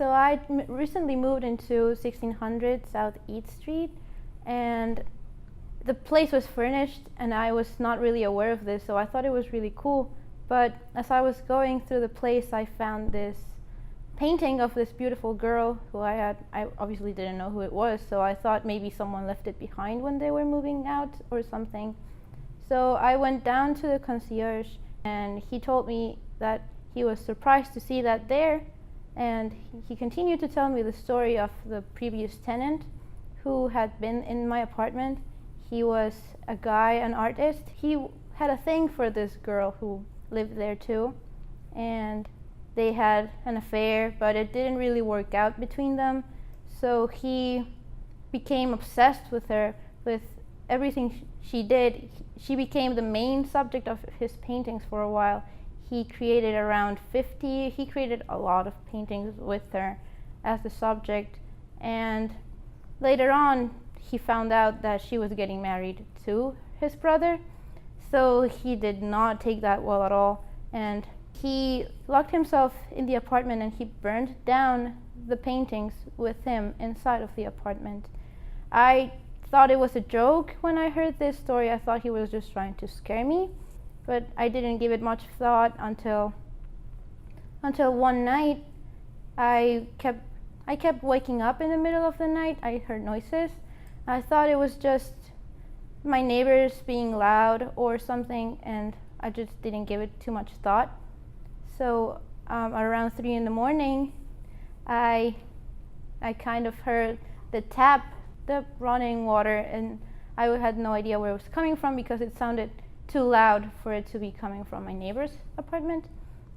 So I recently moved into 1600 South East Street, and the place was furnished, and I was not really aware of this, so I thought it was really cool. But as I was going through the place, I found this painting of this beautiful girl who I obviously didn't know who it was, so I thought maybe someone left it behind when they were moving out or something. So I went down to the concierge, and he told me that he was surprised to see that there, and he continued to tell me the story of the previous tenant who had been in my apartment. He was a guy, an artist. He had a thing for this girl who lived there too, and they had an affair, but it didn't really work out between them. So he became obsessed with her, with everything she did. She became the main subject of his paintings for a while. He created around 50, he created a lot of paintings with her as the subject. And later on, he found out that she was getting married to his brother. So he did not take that well at all. And he locked himself in the apartment, and he burned down the paintings with him inside of the apartment. I thought it was a joke when I heard this story. I thought he was just trying to scare me, but I didn't give it much thought until one night I kept waking up in the middle of the night. I heard noises. I thought it was just my neighbors being loud or something, and I just didn't give it too much thought. So around 3 in the morning, I kind of heard the tap, the running water, and I had no idea where it was coming from because it sounded too loud for it to be coming from my neighbor's apartment.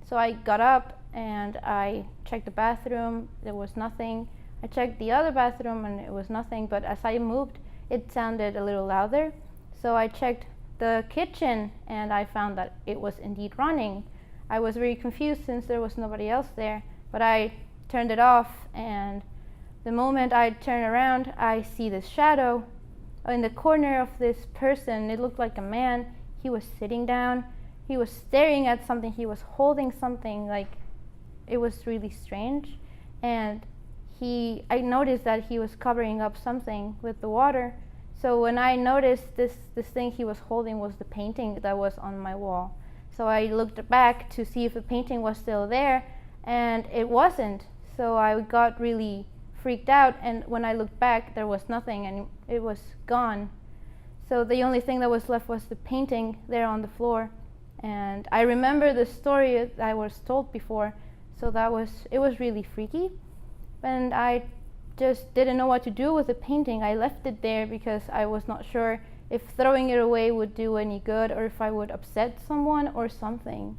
So I got up and I checked the bathroom. There was nothing. I checked the other bathroom and it was nothing, but as I moved, it sounded a little louder. So I checked the kitchen and I found that it was indeed running. I was very confused since there was nobody else there, but I turned it off, and the moment I turn around, I see this shadow in the corner of this person. It looked like a man. He was sitting down. He was staring at something. He was holding something. Like, it was really strange. And I noticed that he was covering up something with the water. So when I noticed this thing he was holding was the painting that was on my wall. So I looked back to see if the painting was still there, and it wasn't. So I got really freaked out, and when I looked back, there was nothing, and it was gone. So the only thing that was left was the painting there on the floor. And I remember the story that I was told before, so it was really freaky. And I just didn't know what to do with the painting. I left it there because I was not sure if throwing it away would do any good or if I would upset someone or something.